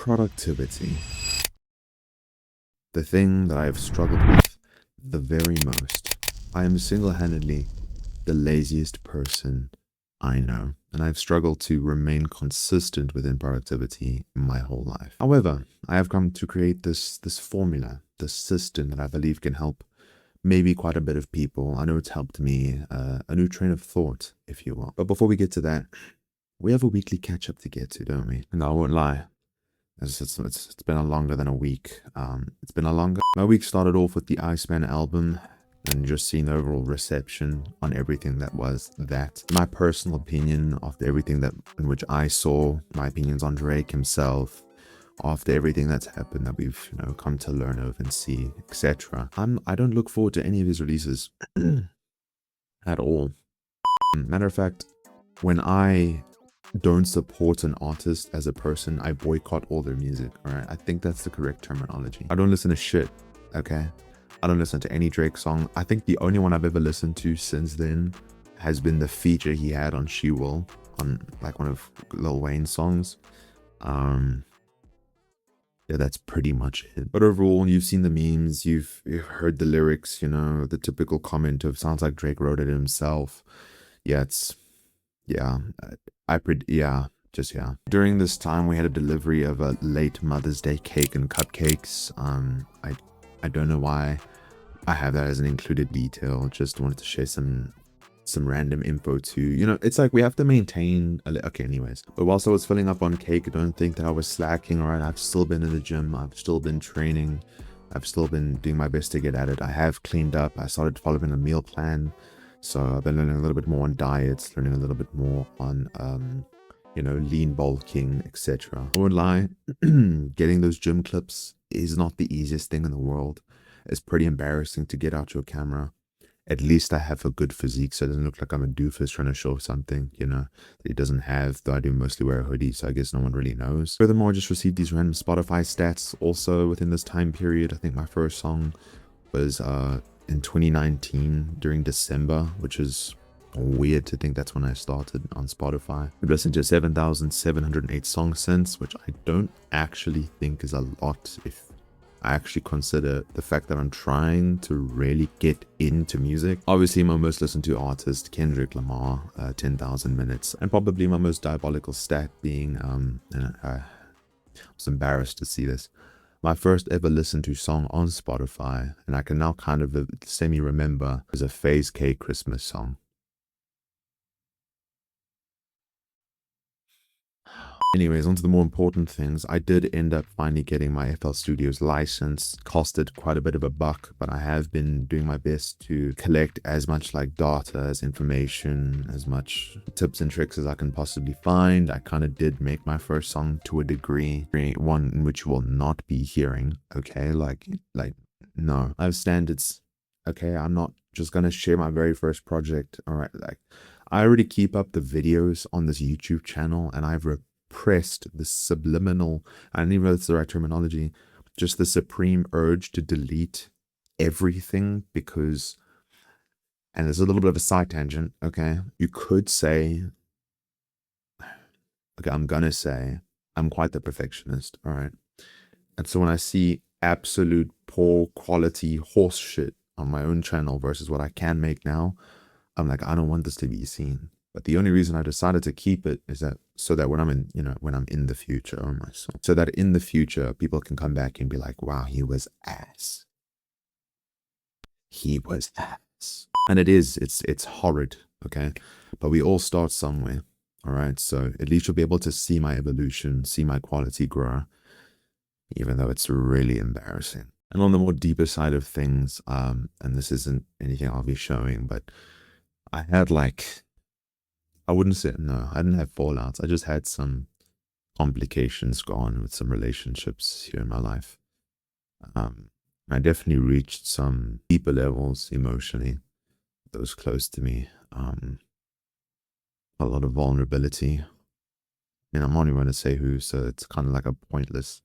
Productivity. The thing that I have struggled with the very most. I am single-handedly the laziest person I know, and I've struggled to remain consistent within productivity my whole life. However, I have come to create this formula, this system that I believe can help maybe quite a bit of people. I know it's helped me, a new train of thought, if you will. But before we get to that, we have a weekly catch-up to get to, don't we? And I won't lie. It's been a longer than a week. My week started off with the Iceman album and just seeing the overall reception on everything that was that. My personal opinion after everything that in which I saw, my opinions on Drake himself, after everything that's happened that we've come to learn of and see, etc. I don't look forward to any of his releases at all. Matter of fact, when I don't support an artist as a person, I boycott all their music. All right, I think that's the correct terminology. I don't listen to shit. Okay, I don't listen to any Drake song. I think the only one I've ever listened to since then has been the feature he had on She Will, on like one of Lil Wayne's songs. Yeah, that's pretty much it. But overall, you've seen the memes, you've heard the lyrics, the typical comment of sounds like Drake wrote it himself. Yeah, During this time, we had a delivery of a late Mother's Day cake and cupcakes. I don't know why I have that as an included detail. Just wanted to share some random info too. It's like we have to maintain okay, anyways. But whilst I was filling up on cake, I don't think that I was slacking. All right, I've still been in the gym. I've still been training. I've still been doing my best to get at it. I have cleaned up. I started following a meal plan. So I've been learning a little bit more on diets, learning a little bit more on, lean bulking, etc. I won't lie, getting those gym clips is not the easiest thing in the world. It's pretty embarrassing to get out your camera. At least I have a good physique, so it doesn't look like I'm a doofus trying to show something, that it doesn't have, though I do mostly wear a hoodie, so I guess no one really knows. Furthermore, I just received these random Spotify stats also within this time period. I think my first song was, in 2019 during December, which is weird to think that's when I started on Spotify. I've listened to 7,708 songs since, which I don't actually think is a lot if I actually consider the fact that I'm trying to really get into music. Obviously, my most listened to artist, Kendrick Lamar, 10,000 minutes, and probably my most diabolical stat being, I was embarrassed to see this, my first ever listened to song on Spotify, and I can now kind of semi-remember, is a FaZe K Christmas song. Anyways, on to the more important things. I did end up finally getting my FL Studios license. Costed quite a bit of a buck, but I have been doing my best to collect as much like data, as information, as much tips and tricks as I can possibly find. I kind of did make my first song to a degree, one in which you will not be hearing, okay? Like no. I have standards, okay? I'm not just gonna share my very first project, all right? Like, I already keep up the videos on this YouTube channel, and I've repressed the subliminal, I don't even know if it's the right terminology, just the supreme urge to delete everything because, and there's a little bit of a side tangent, okay? You could say, okay, I'm gonna say, I'm quite the perfectionist, all right? And so when I see absolute poor quality horse shit on my own channel versus what I can make now, I'm like, I don't want this to be seen. But the only reason I decided to keep it is that so that when I'm in, when I'm in the future, oh my soul, so that in the future people can come back and be like, wow, he was ass. He was ass. And it's horrid, okay? But we all start somewhere, all right? So at least you'll be able to see my evolution, see my quality grow, even though it's really embarrassing. And on the more deeper side of things, and this isn't anything I'll be showing, but I had I wouldn't say, no, I didn't have fallouts. I just had some complications go on with some relationships here in my life. I definitely reached some deeper levels emotionally, those close to me. A lot of vulnerability. And I'm not even going to say who, so it's kind of like a pointless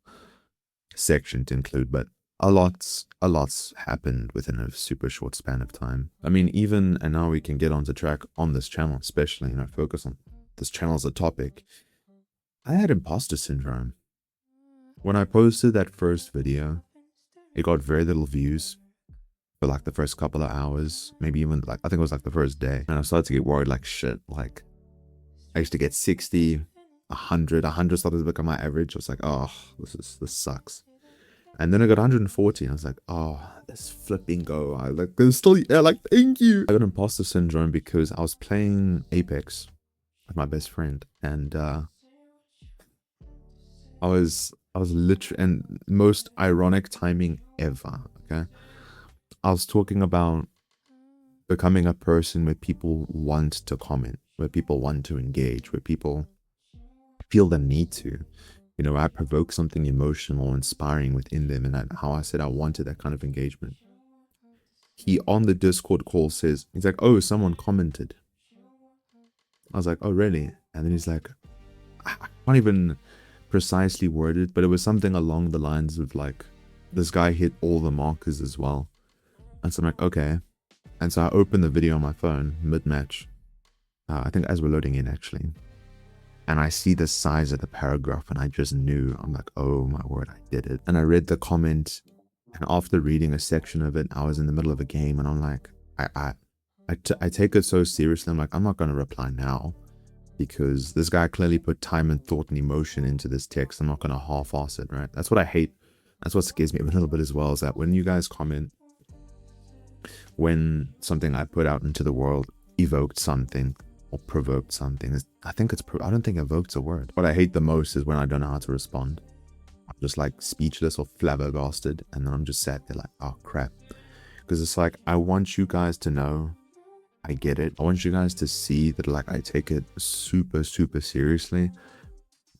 section to include, but a lot's happened within a super short span of time. I mean, even, and now we can get onto track on this channel, especially, focus on this channel as a topic. I had imposter syndrome. When I posted that first video, it got very little views for like the first couple of hours, maybe even like, I think it was like the first day. And I started to get worried, like shit, like I used to get 60, 100 started to become my average. I was like, oh, this sucks. And then I got 140. And I was like, oh, let's flipping go. I like, there's still, yeah, like, thank you. I got imposter syndrome because I was playing Apex with my best friend, and I was literally, and most ironic timing ever. Okay, I was talking about becoming a person where people want to comment, where people want to engage, where people feel the need to. You know, I provoke something emotional, inspiring within them, and how I said I wanted that kind of engagement. He on the Discord call says, he's like, oh, someone commented. I was like, oh, really? And then he's like, I can't even precisely word it, but it was something along the lines of like, this guy hit all the markers as well. And so I'm like, okay. And so I opened the video on my phone mid-match. I think as we're loading in actually. And I see the size of the paragraph and I just knew. I'm like, oh my word, I did it. And I read the comment, and after reading a section of it, I was in the middle of a game and I'm like, I take it so seriously. I'm like, I'm not going to reply now because this guy clearly put time and thought and emotion into this text. I'm not going to half-ass it, right? That's what I hate. That's what scares me a little bit as well, is that when you guys comment, when something I put out into the world evoked something or provoked something, I don't think evoked's a word. What I hate the most is when I don't know how to respond. I'm just like speechless or flabbergasted, and then I'm just sat there like, oh crap. Because it's like, I want you guys to know I get it. I want you guys to see that like I take it super, super seriously.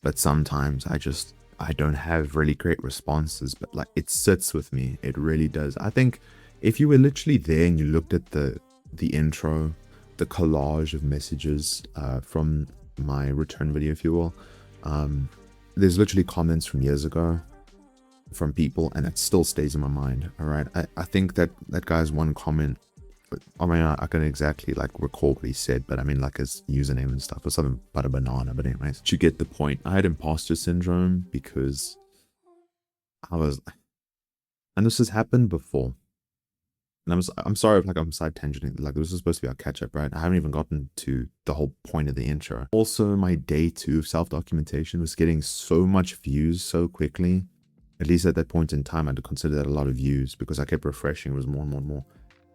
But sometimes I don't have really great responses, but like it sits with me. It really does. I think if you were literally there and you looked at the intro, the collage of messages from my return video, if you will, there's literally comments from years ago from people, and it still stays in my mind. All right, I think that guy's one comment, I mean, I can exactly like recall what he said, but I mean like his username and stuff or something about a banana. But anyways, you get the point. I had imposter syndrome because and this has happened before. And I'm sorry if like I'm side tangenting, like this is supposed to be our catch up, right? I haven't even gotten to the whole point of the intro. Also, my day 2 of self-documentation was getting so much views so quickly. At least at that point in time, I'd consider that a lot of views because I kept refreshing. It was more and more and more.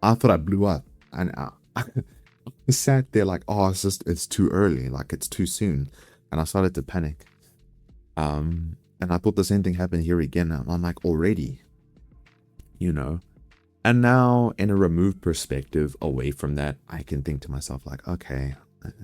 I thought I blew up, and I sat there like, oh, it's too early, like it's too soon. And I started to panic. And I thought the same thing happened here again. I'm like, already, you know. And now, in a removed perspective away from that, I can think to myself like, okay,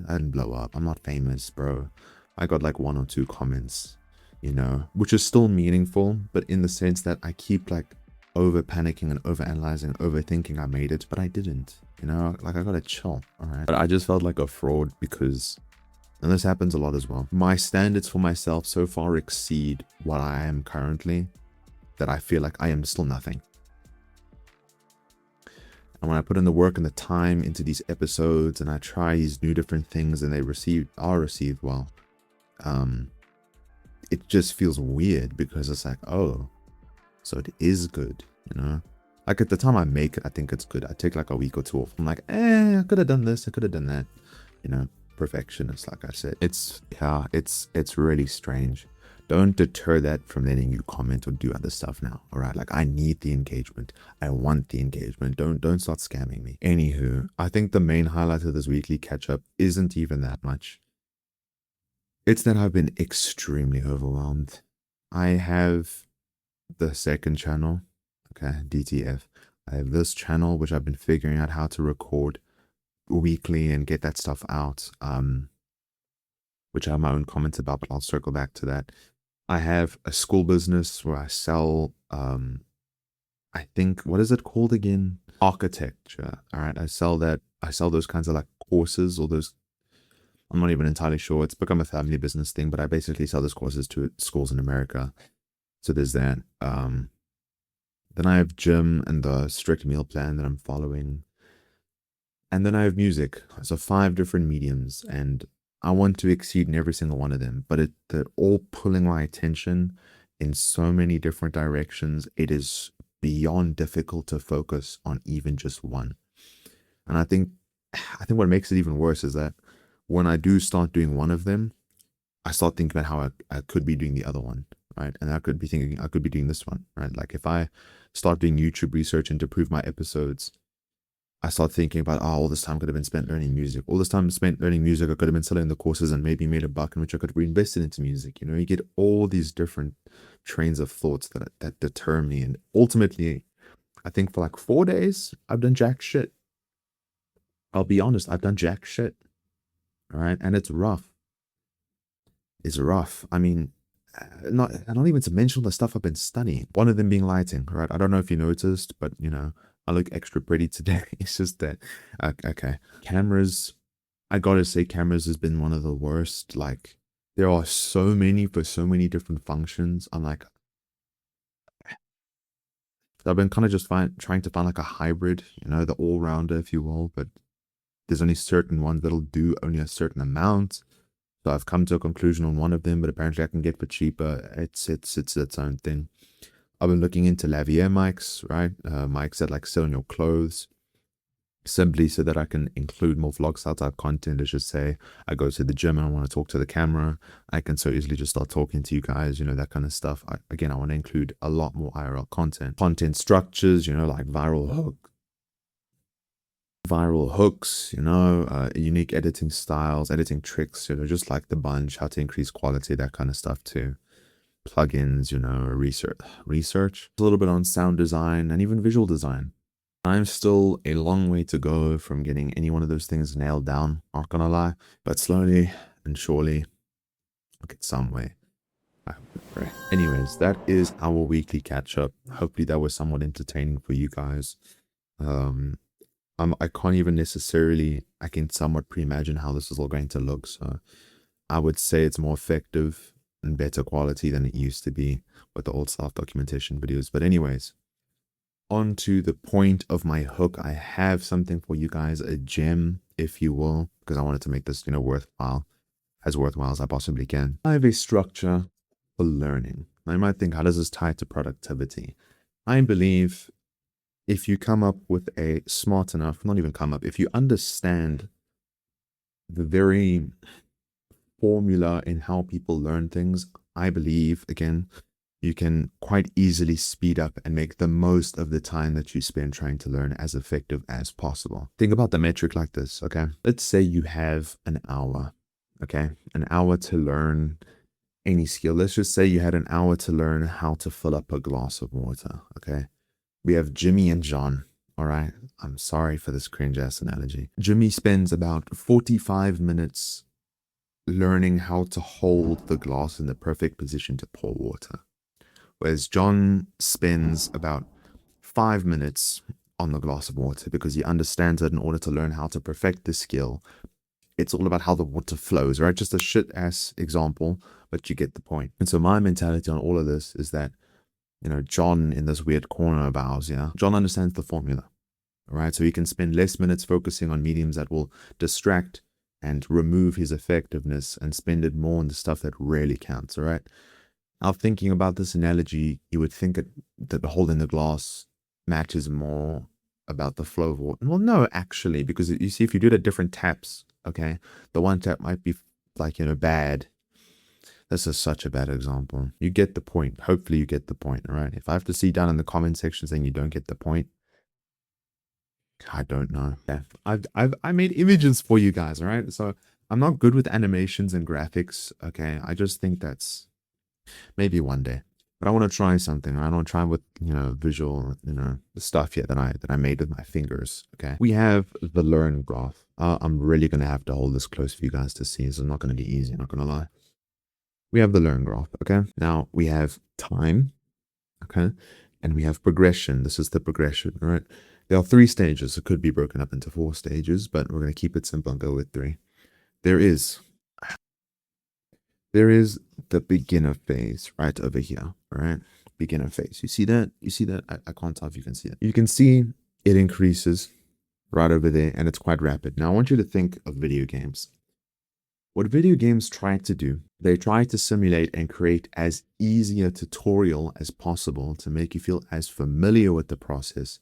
I didn't blow up. I'm not famous, bro. I got like 1 or 2 comments, you know, which is still meaningful, but in the sense that I keep like over panicking and over analyzing, overthinking I made it, but I didn't, you know, like I gotta chill, all right? But I just felt like a fraud because, and this happens a lot as well, my standards for myself so far exceed what I am currently that I feel like I am still nothing. And when I put in the work and the time into these episodes and I try these new different things and they are received well, it just feels weird because it's like, oh, so it is good, you know? Like at the time I make it, I think it's good. I take like a week or 2 off. I'm like, I could have done this, I could have done that, you know? Perfectionist, like I said. It's really strange. Don't deter that from letting you comment or do other stuff now, all right? Like I need the engagement. I want the engagement. Don't start scamming me. Anywho, I think the main highlight of this weekly catch up isn't even that much. It's that I've been extremely overwhelmed. I have the second channel, okay, DTF. I have this channel which I've been figuring out how to record weekly and get that stuff out, which I have my own comments about, but I'll circle back to that. I have a school business where I sell, I think, what is it called again? Architecture. All right. I sell those kinds of like courses, or those, I'm not even entirely sure. It's become a family business thing, but I basically sell those courses to schools in America. So there's that. Then I have gym and the strict meal plan that I'm following. And then I have music. So 5 different mediums, and I want to exceed in every single one of them, but they're all pulling my attention in so many different directions, it is beyond difficult to focus on even just one. And I think what makes it even worse is that when I do start doing one of them, I start thinking about how I could be doing the other one, right? And I could be thinking I could be doing this one, right? Like if I start doing YouTube research and to prove my episodes, I start thinking about, oh, all this time could have been spent learning music. All this time spent learning music, I could have been selling the courses and maybe made a buck in which I could have reinvested into music. You know, you get all these different trains of thoughts that deter me. And ultimately, I think for like 4 days, I've done jack shit. I'll be honest, I've done jack shit. All right. And it's rough. It's rough. I mean, not even to mention the stuff I've been studying. One of them being lighting, right? I don't know if you noticed, but you know, I look extra pretty today. It's just that, okay. Cameras, I gotta say, cameras has been one of the worst. Like, there are so many for so many different functions. I'm like, I've been kind of just trying to find like a hybrid, you know, the all-rounder, if you will, but there's only certain ones that'll do only a certain amount. So I've come to a conclusion on one of them, but apparently I can get for cheaper. It's its own thing. I've been looking into lavalier mics, right? Mics that like sit on your clothes, simply so that I can include more vlog style type content. Let's just say I go to the gym and I want to talk to the camera. I can so easily just start talking to you guys, you know, that kind of stuff. Again, I want to include a lot more IRL content structures, you know, like viral hooks, you know, unique editing styles, editing tricks, you know, just like the bunch, how to increase quality, that kind of stuff too. Plugins, you know, research, a little bit on sound design and even visual design. I'm still a long way to go from getting any one of those things nailed down, not gonna lie, but slowly and surely I'll get some way. I hope and pray. Anyways, that is our weekly catch up. Hopefully that was somewhat entertaining for you guys. I can't even necessarily, I can somewhat pre-imagine how this is all going to look. So I would say it's more effective and better quality than it used to be with the old self-documentation videos. But anyways, on to the point of my hook. I have something for you guys, a gem, if you will, because I wanted to make this, you know, worthwhile as I possibly can. I have a structure for learning. Now you might think, how does this tie to productivity? I believe if you come up with a smart enough, not even come up, if you understand the very formula in how people learn things, I believe, again, you can quite easily speed up and make the most of the time that you spend trying to learn as effective as possible. Think about the metric like this, okay? Let's say you have an hour, okay? An hour to learn any skill. Let's just say you had an hour to learn how to fill up a glass of water, okay? We have Jimmy and John, all right? I'm sorry for this cringe-ass analogy. Jimmy spends about 45 minutes learning how to hold the glass in the perfect position to pour water, whereas John spends about 5 minutes on the glass of water because he understands that in order to learn how to perfect this skill, it's all about how the water flows, right? Just a shit-ass example, but you get the point. And so my mentality on all of this is that, you know, John in this weird corner of ours, yeah, John understands the formula, all right? So he can spend less minutes focusing on mediums that will distract and remove his effectiveness and spend it more on the stuff that really counts, all right? Now, thinking about this analogy, you would think that holding the glass matches more about the flow of water. Well, no, actually, because you see, if you do it at different taps, okay, the one tap might be like, you know, bad. This is such a bad example. You get the point. Hopefully you get the point, all right? If I have to see down in the comment section saying you don't get the point, I don't know. Yeah, I made images for you guys, all right? So I'm not good with animations and graphics, okay? I just think that's maybe one day. But I want to try something. I want to try with, you know, visual, you know, the stuff here that I made with my fingers, okay? We have the learn graph. I'm really going to have to hold this close for you guys to see. It's not going to be easy, I'm not going to lie. We have the learn graph, okay? Now we have time, okay? And we have progression. This is the progression, right? There are 3 stages. It could be broken up into 4 stages, but we're going to keep it simple and go with 3. There is the beginner phase right over here, all right? Beginner phase. You see that? You see that? I can't tell if you can see it. You can see it increases right over there, and it's quite rapid. Now, I want you to think of video games. What video games try to do They try to simulate and create as easy a tutorial as possible to make you feel as familiar with the process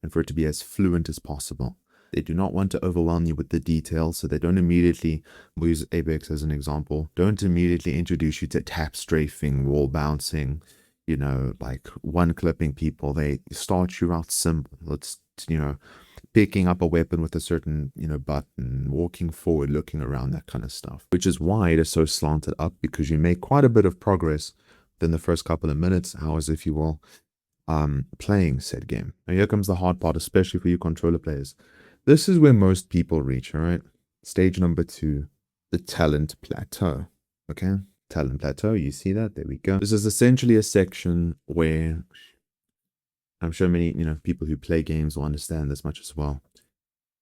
and for it to be as fluent as possible. They do not want to overwhelm you with the details, so they don't immediately, we'll use Apex as an example, don't immediately introduce you to tap strafing, wall bouncing, like one clipping people. They start you out simple. Let's, picking up a weapon with a certain, button, walking forward, looking around, that kind of stuff. Which is why it is so slanted up, because you make quite a bit of progress within the first couple of minutes, hours, if you will, playing said game. Now here comes the hard part, especially for you controller players. This is where most people reach, all right? Stage number 2, the talent plateau. Okay? Talent plateau, you see that? There we go. This is essentially a section where I'm sure many, people who play games will understand this much as well.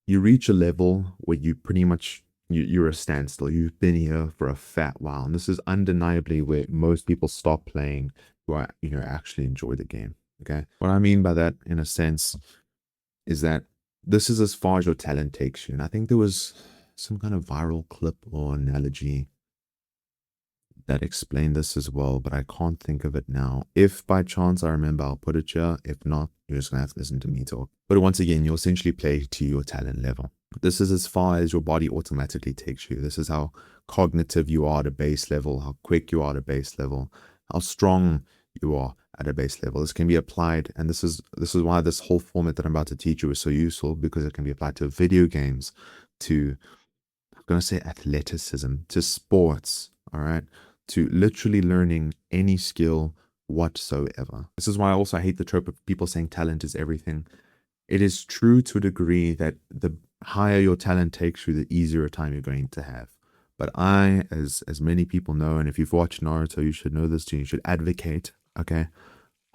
You reach a level where you pretty much, you're a standstill. You've been here for a fat while. And this is undeniably where most people stop playing who are, actually enjoy the game. Okay? What I mean by that, in a sense, is that this is as far as your talent takes you. And I think there was some kind of viral clip or analogy that explained this as well, but I can't think of it now. If by chance I remember, I'll put it here. If not, you're just going to have to listen to me talk. But once again, you'll essentially play to your talent level. This is as far as your body automatically takes you. This is how cognitive you are at a base level, how quick you are at a base level, how strong you are at a base level. This can be applied, and this is why this whole format that I'm about to teach you is so useful, because it can be applied to video games, to, I'm going to say athleticism, to sports, all right, to literally learning any skill whatsoever. This is why I also hate the trope of people saying talent is everything. It is true to a degree that the higher your talent takes you, the easier a time you're going to have. But I, as many people know, and if you've watched Naruto, you should know this too, you should advocate, okay?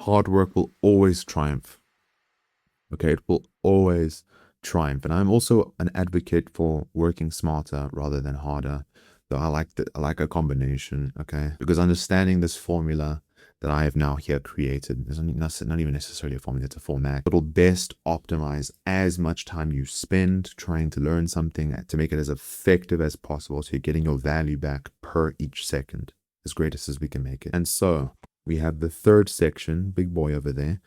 Hard work will always triumph. Okay, it will always triumph. And I'm also an advocate for working smarter rather than harder. Though I like a combination, okay? Because understanding this formula that I have now here created, is not even necessarily a formula, it's a format. It'll best optimize as much time you spend trying to learn something to make it as effective as possible, so you're getting your value back per each second, as great as we can make it. And so we have the third section, big boy over there.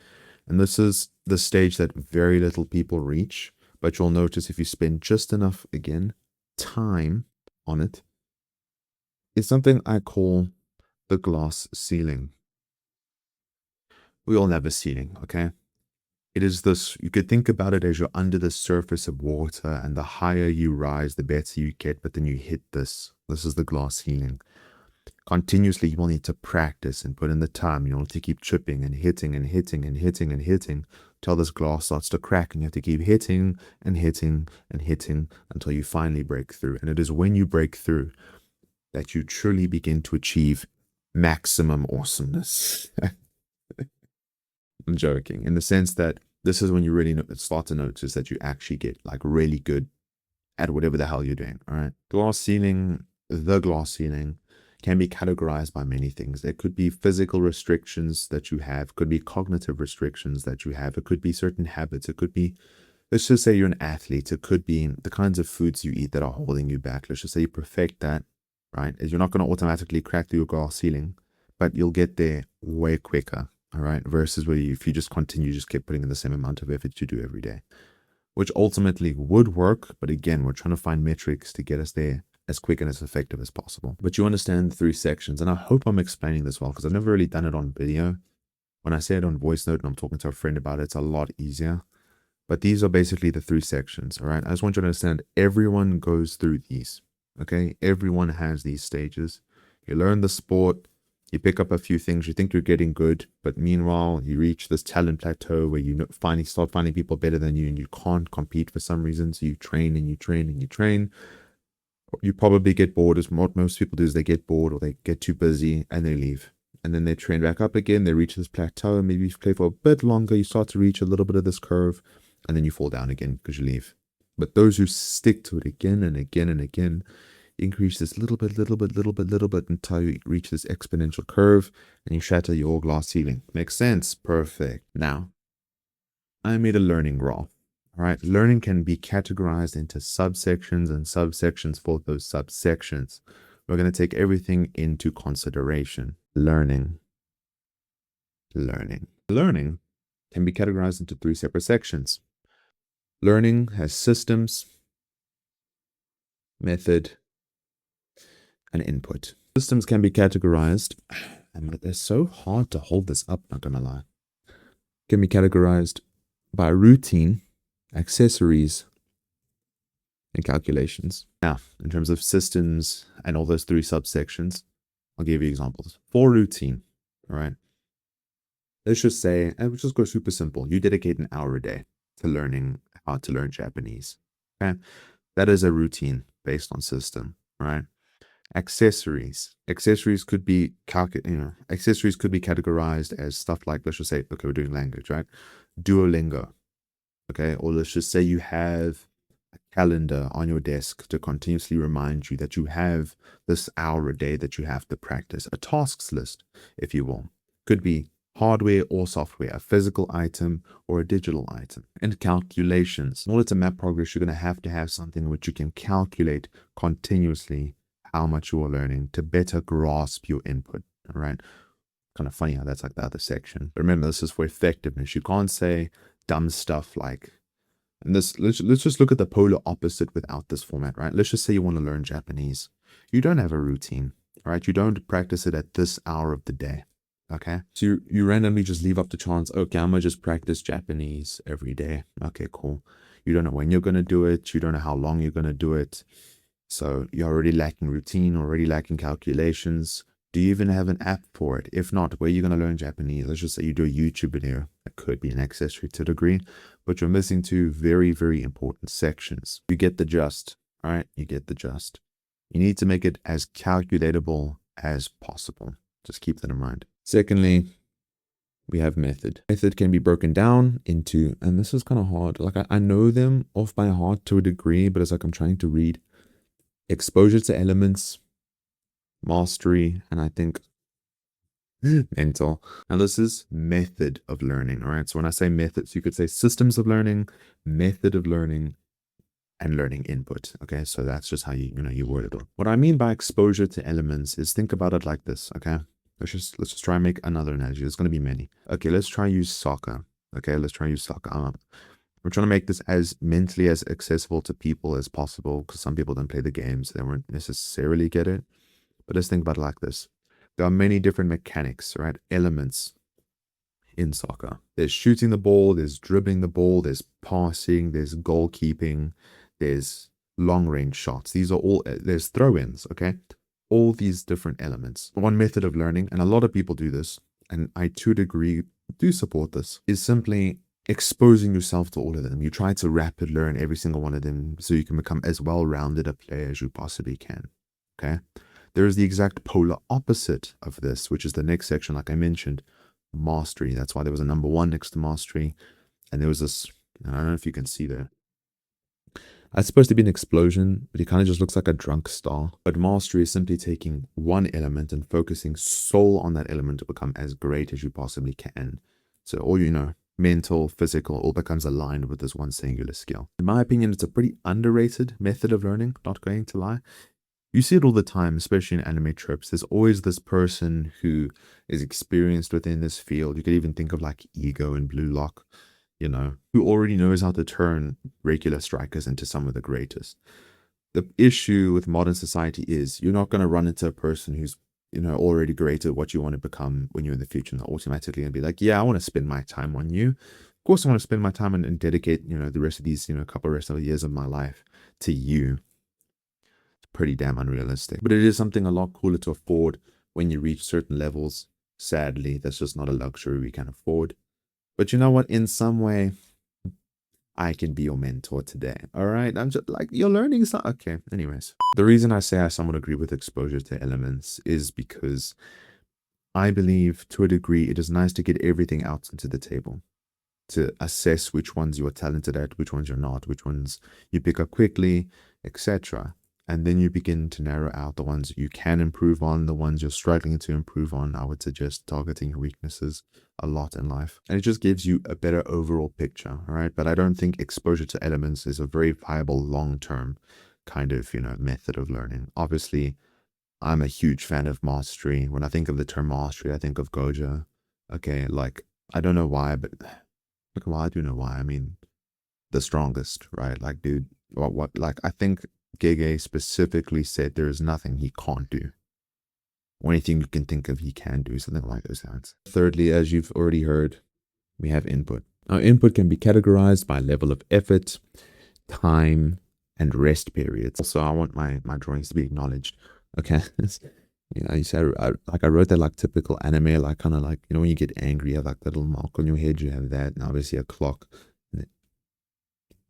And this is the stage that very little people reach, but you'll notice if you spend just enough, again, time on it, it's something I call the glass ceiling. We all have a ceiling, okay? It is this, you could think about it as you're under the surface of water, and the higher you rise, the better you get, but then you hit this. This is the glass ceiling. Continuously, you will need to practice and put in the time. You will need to keep chipping and hitting and hitting and hitting and hitting until this glass starts to crack, and you have to keep hitting and hitting and hitting until you finally break through. And it is when you break through that you truly begin to achieve maximum awesomeness. I'm joking, in the sense that this is when you really start to notice that you actually get like really good at whatever the hell you're doing. All right. The glass ceiling can be categorized by many things. There could be physical restrictions that you have, could be cognitive restrictions that you have, it could be certain habits, it could be, let's just say you're an athlete, it could be the kinds of foods you eat that are holding you back. Let's just say you perfect that, right? You're not going to automatically crack through your glass ceiling, but you'll get there way quicker, all right? Versus where if you just continue, just keep putting in the same amount of effort you do every day, which ultimately would work. But again, we're trying to find metrics to get us there as quick and as effective as possible. But you understand the 3 sections, and I hope I'm explaining this well, because I've never really done it on video. When I say it on voice note and I'm talking to a friend about it, it's a lot easier. But these are basically the 3 sections, all right? I just want you to understand everyone goes through these, okay? Everyone has these stages. You learn the sport, you pick up a few things, you think you're getting good, but meanwhile, you reach this talent plateau where you finally start finding people better than you, and you can't compete for some reason, so you train and you train and you train. You probably get bored, as what most people do is they get bored or they get too busy and they leave. And then they train back up again, they reach this plateau, and maybe you play for a bit longer, you start to reach a little bit of this curve, and then you fall down again because you leave. But those who stick to it again and again and again, increase this little bit until you reach this exponential curve and you shatter your glass ceiling. Makes sense? Perfect. Now, I made a learning graph. All right, learning can be categorized into subsections and subsections for those subsections. We're going to take everything into consideration. Learning. Learning can be categorized into 3 separate sections. Learning has systems, method, and input. Systems can be categorized, and they're so hard to hold this up, not gonna lie. Can be categorized by routine, accessories, and calculations. Now, in terms of systems and all those 3 subsections, I'll give you examples. For routine, all right? Let's just say, and we'll just go super simple. You dedicate an hour a day to learning how to learn Japanese. Okay, that is a routine based on system, right? Accessories. Accessories could be accessories could be categorized as stuff like, let's just say, okay, we're doing language, right? Duolingo. Okay, or let's just say you have a calendar on your desk to continuously remind you that you have this hour a day that you have to practice. A tasks list, if you will. Could be hardware or software, a physical item or a digital item. And calculations. In order to map progress, you're going to have something which you can calculate continuously how much you are learning to better grasp your input. All right. Kind of funny how that's like the other section. But remember, this is for effectiveness. You can't say dumb stuff like, and this, let's just look at the polar opposite without this format, right? Let's just say you want to learn Japanese. You don't have a routine, right? You don't practice it at this hour of the day. Okay, so you randomly just leave up to chance. Okay, I'm gonna just practice Japanese every day. Okay, cool. You don't know when you're gonna do it. You don't know how long you're gonna do it. So you're already lacking routine, already lacking calculations. Do you even have an app for it? If not, where are you gonna learn Japanese? Let's just say you do a YouTube video. That could be an accessory to a degree, but you're missing 2 very, very important sections. You get the gist, all right? You get the gist. You need to make it as calculatable as possible. Just keep that in mind. Secondly, we have method. Method can be broken down into, and this is kind of hard. Like I know them off by heart to a degree, but it's like I'm trying to read. Exposure to elements, mastery, and I think mental. Now this is method of learning, all right? So when I say methods, you could say systems of learning, method of learning, and learning input. Okay, so that's just how you word it all. What I mean by exposure to elements is, think about it like this, okay? Let's just try and make another analogy. There's going to be many. Okay, let's try use soccer. Okay, let's try use soccer. We're trying to make this as mentally as accessible to people as possible, because some people don't play the games. They won't necessarily get it. But let's think about it like this. There are many different mechanics, right? Elements in soccer. There's shooting the ball, there's dribbling the ball, there's passing, there's goalkeeping, there's long range shots. These are all, there's throw-ins, okay? All these different elements. One method of learning, and a lot of people do this, and I to a degree do support this, is simply exposing yourself to all of them. You try to rapid learn every single one of them so you can become as well-rounded a player as you possibly can. Okay? There is the exact polar opposite of this, which is the next section, like I mentioned, mastery. That's why there was a number 1 next to mastery. And there was this, I don't know if you can see there. That's supposed to be an explosion, but it kind of just looks like a drunk star. But mastery is simply taking one element and focusing sole on that element to become as great as you possibly can. So all mental, physical, all becomes aligned with this one singular skill. In my opinion, it's a pretty underrated method of learning, not going to lie. You see it all the time, especially in anime tropes. There's always this person who is experienced within this field. You could even think of like Ego and Blue Lock, who already knows how to turn regular strikers into some of the greatest. The issue with modern society is you're not going to run into a person who's, already great at what you want to become when you're in the future, and automatically and be like, yeah, I want to spend my time on you. Of course, I want to spend my time and dedicate, the rest of these, rest of the years of my life to you. It's pretty damn unrealistic. But it is something a lot cooler to afford when you reach certain levels. Sadly, that's just not a luxury we can afford. But you know what? In some way, I can be your mentor today. All right. I'm just like, you're learning something. Okay. Anyways, the reason I say I somewhat agree with exposure to elements is because I believe to a degree it is nice to get everything out into the table, to assess which ones you are talented at, which ones you're not, which ones you pick up quickly, etc. And then you begin to narrow out the ones you can improve on, the ones you're struggling to improve on. I would suggest targeting your weaknesses a lot in life. And it just gives you a better overall picture, all right? But I don't think exposure to elements is a very viable long-term kind of, method of learning. Obviously, I'm a huge fan of mastery. When I think of the term mastery, I think of Gojo. Okay, like, I don't know why, but look, well, I do know why. I mean, the strongest, right? Like, dude, like, I think Gege specifically said there is nothing he can't do. Or anything you can think of, he can do, something like those lines. Thirdly, as you've already heard, we have input. Our input can be categorized by level of effort, time, and rest periods. Also, I want my drawings to be acknowledged. Okay. You said, I wrote that like typical anime, like kind of like, when you get angry, you have like that little mark on your head, you have that, and obviously a clock.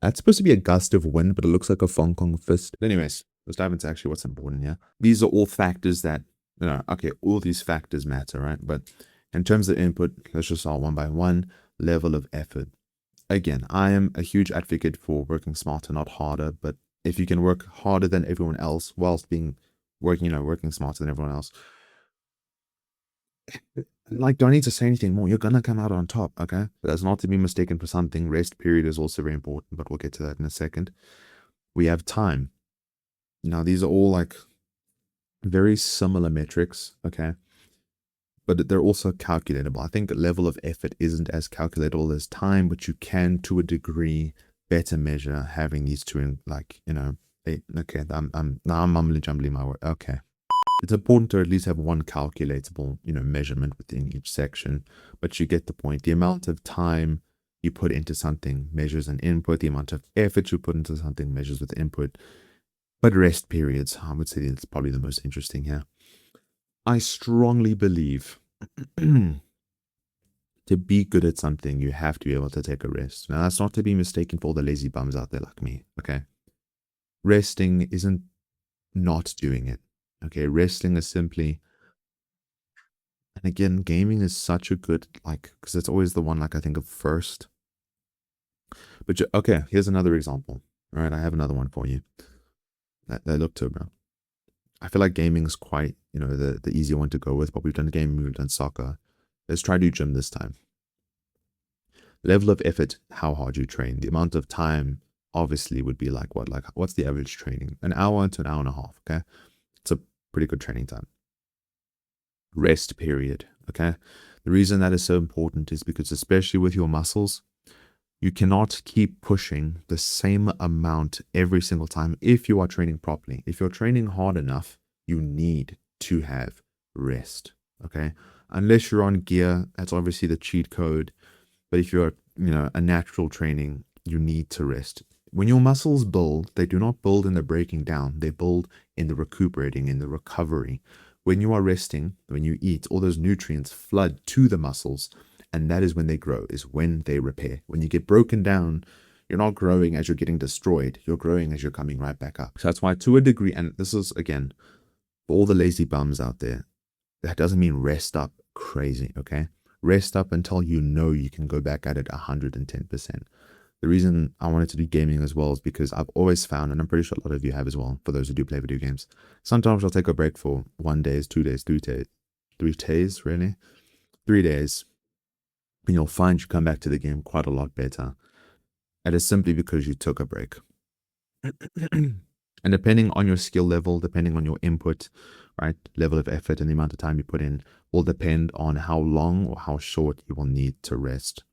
That's supposed to be a gust of wind, but it looks like a Fong Kong fist. But anyways, let's dive into actually what's important here. These are all factors that, okay, all these factors matter, right? But in terms of input, let's just start one by one. Level of effort. Again, I am a huge advocate for working smarter, not harder. But if you can work harder than everyone else whilst working smarter than everyone else, like, don't need to say anything more. You're gonna come out on top, okay? But that's not to be mistaken for something. Rest period is also very important, but we'll get to that in a second. We have time. Now, these are all like very similar metrics, okay? But they're also calculatable. I think level of effort isn't as calculatable as time, but you can, to a degree, better measure having these two in, like, okay, I'm mumbling jumbling my word. Okay. It's important to at least have one calculatable, measurement within each section, but you get the point. The amount of time you put into something measures an input. The amount of effort you put into something measures with input. But rest periods, I would say it's probably the most interesting here. I strongly believe to be good at something, you have to be able to take a rest. Now, that's not to be mistaken for all the lazy bums out there like me, okay? Resting isn't not doing it, okay? Resting is simply, and again, gaming is such a good, because it's always the one, I think of first. But, okay, here's another example, all right? I have another one for you. That look to, bro. I feel like gaming is quite, the easier one to go with, but we've done gaming, we've done soccer. Let's try to do gym this time. Level of effort, how hard you train. The amount of time, obviously, would be like what? Like, what's the average training? An hour to an hour and a half, okay? It's a pretty good training time. Rest period, okay? The reason that is so important is because, especially with your muscles, you cannot keep pushing the same amount every single time if you are training properly. If you're training hard enough, you need to have rest, okay? Unless you're on gear, that's obviously the cheat code. But if you're, a natural training, you need to rest. When your muscles build, they do not build in the breaking down. They build in the recuperating, in the recovery. When you are resting, when you eat, all those nutrients flood to the muscles. And that is when they grow, is when they repair. When you get broken down, you're not growing as you're getting destroyed. You're growing as you're coming right back up. So that's why, to a degree, and this is, again, for all the lazy bums out there, that doesn't mean rest up crazy, okay? Rest up until you can go back at it 110%. The reason I wanted to do gaming as well is because I've always found, and I'm pretty sure a lot of you have as well, for those who do play video games, sometimes I'll take a break for 1 day, 2 days, 3 days, 3 days, really? 3 days. And you'll find you come back to the game quite a lot better. And it's simply because you took a break. And depending on your skill level, depending on your input, right, level of effort and the amount of time you put in, will depend on how long or how short you will need to rest.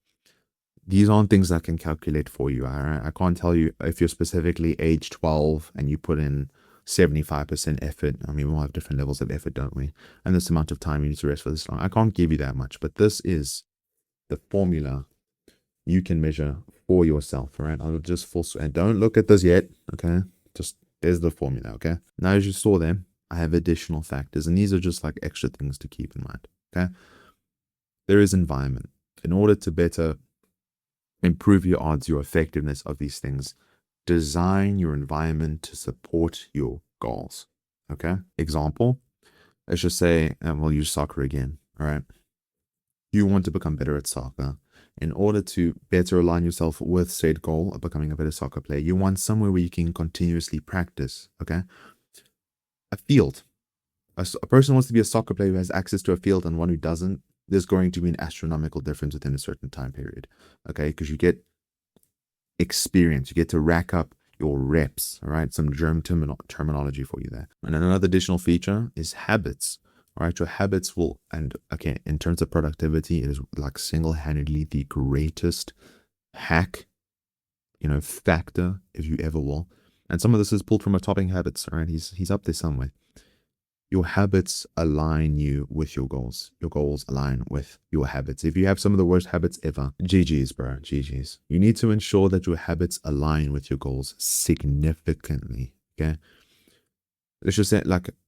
These aren't things I can calculate for you. I can't tell you if you're specifically age 12 and you put in 75% effort. I mean, we all have different levels of effort, don't we? And this amount of time you need to rest for this long. I can't give you that much, but this is the formula you can measure for yourself, right? I'll just force, and don't look at this yet, okay? Just, there's the formula, okay? Now, as you saw there, I have additional factors, and these are just like extra things to keep in mind, okay? There is environment. In order to better improve your odds, your effectiveness of these things, design your environment to support your goals, okay? Example, let's just say, and we'll use soccer again, all right? You want to become better at soccer. In order to better align yourself with said goal of becoming a better soccer player, you want somewhere where you can continuously practice, okay? A field. A person wants to be a soccer player who has access to a field and one who doesn't. There's going to be an astronomical difference within a certain time period, okay? Because you get experience, you get to rack up your reps, all right? Some germ terminology for you there. And another additional feature is habits. All right, your habits will, and okay, in terms of productivity, it is like single-handedly the greatest hack, factor, if you ever will. And some of this is pulled from Atomic Habits, all right? He's up there somewhere. Your habits align you with your goals. Your goals align with your habits. If you have some of the worst habits ever, GG's, bro, GG's. You need to ensure that your habits align with your goals significantly, okay? Let's just say,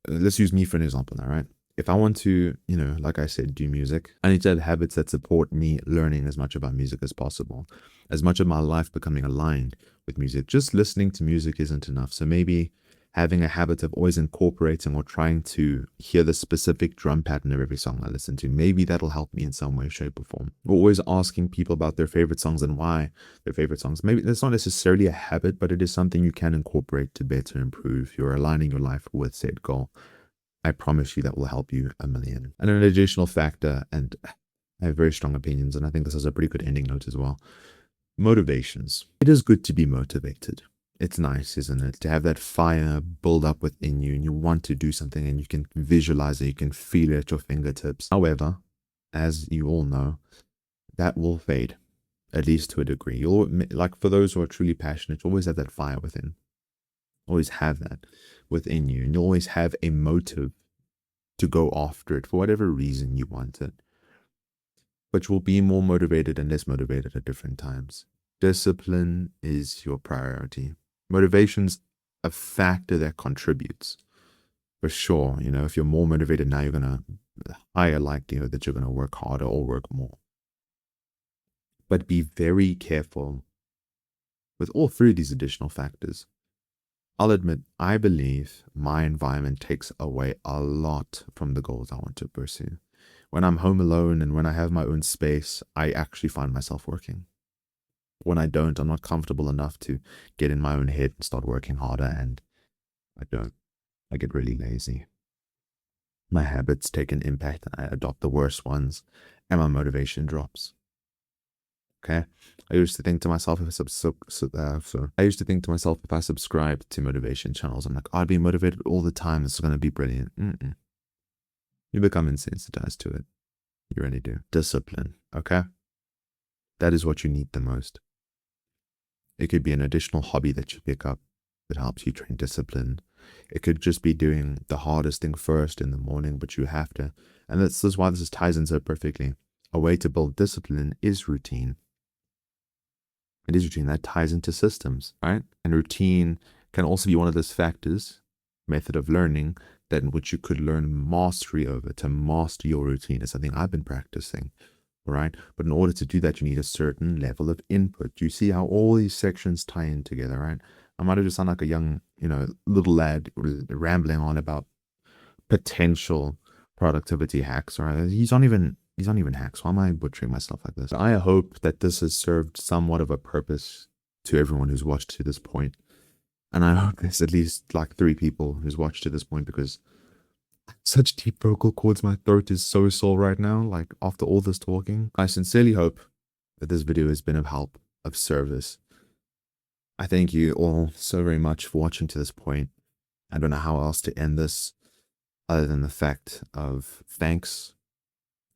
let's use me for an example now, right? If I want to, like I said, do music, I need to have habits that support me learning as much about music as possible, as much of my life becoming aligned with music. Just listening to music isn't enough. So maybe having a habit of always incorporating or trying to hear the specific drum pattern of every song I listen to, maybe that'll help me in some way, shape, or form. Or always asking people about their favorite songs and why their favorite songs. Maybe that's not necessarily a habit, but it is something you can incorporate to better improve. You're aligning your life with said goal. I promise you that will help you a million. And an additional factor, and I have very strong opinions, and I think this is a pretty good ending note as well. Motivations. It is good to be motivated. It's nice, isn't it? To have that fire build up within you and you want to do something and you can visualize it, you can feel it at your fingertips. However, as you all know, that will fade, at least to a degree. Like for those who are truly passionate, you always have that fire within. Always have that within you, and you always have a motive to go after it for whatever reason you want it. But you'll be more motivated and less motivated at different times. Discipline is your priority. Motivation's a factor that contributes. For sure, if you're more motivated now, you're going to higher likelihood that you're going to work harder or work more. But be very careful with all three of these additional factors. I'll admit, I believe my environment takes away a lot from the goals I want to pursue. When I'm home alone and when I have my own space, I actually find myself working. When I don't, I'm not comfortable enough to get in my own head and start working harder, and I don't. I get really lazy. My habits take an impact, and I adopt the worst ones, and my motivation drops. Okay, I used to think to myself if I subscribe to motivation channels, I'm like, I'd be motivated all the time. This is going to be brilliant. You become insensitized to it. You really do. Discipline. Okay, that is what you need the most. It could be an additional hobby that you pick up that helps you train discipline. It could just be doing the hardest thing first in the morning, but you have to. And this is why this ties in so perfectly. A way to build discipline is routine. It is routine that ties into systems, right? And routine can also be one of those factors, method of learning, that in which you could learn mastery over. To master your routine is something I've been practicing, right? But in order to do that, you need a certain level of input. You see how all these sections tie in together, right? I might have just sound like a young, little lad rambling on about potential productivity hacks, right? He's not even hacks. Why am I butchering myself like this? I hope that this has served somewhat of a purpose to everyone who's watched to this point. And I hope there's at least like 3 people who's watched to this point, because such deep vocal cords, my throat is so sore right now, like after all this talking. I sincerely hope that this video has been of help, of service. I thank you all so very much for watching to this point. I don't know how else to end this other than the fact of thanks.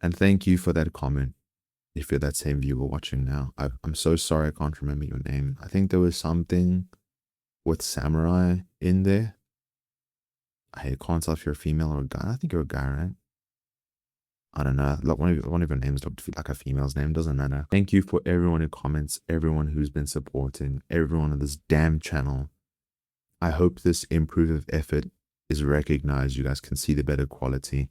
And thank you for that comment. If you're that same viewer watching now, I'm so sorry I can't remember your name. I think there was something with samurai in there. I can't tell if you're a female or a guy. I think you're a guy, right? I don't know. Look, one of your names looked like a female's name. Doesn't matter. Thank you for everyone who comments, everyone who's been supporting, everyone on this damn channel. I hope this improved effort is recognized. You guys can see the better quality.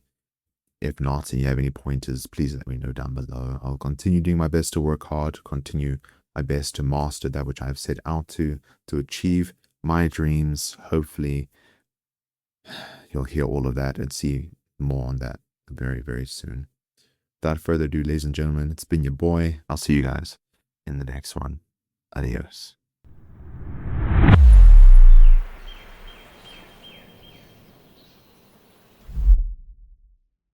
If not, and you have any pointers, please let me know down below. I'll continue doing my best to work hard, continue my best to master that which I've set out to achieve my dreams. Hopefully, you'll hear all of that and see more on that very, very soon. Without further ado, ladies and gentlemen, it's been your boy. I'll see you guys in the next one. Adios.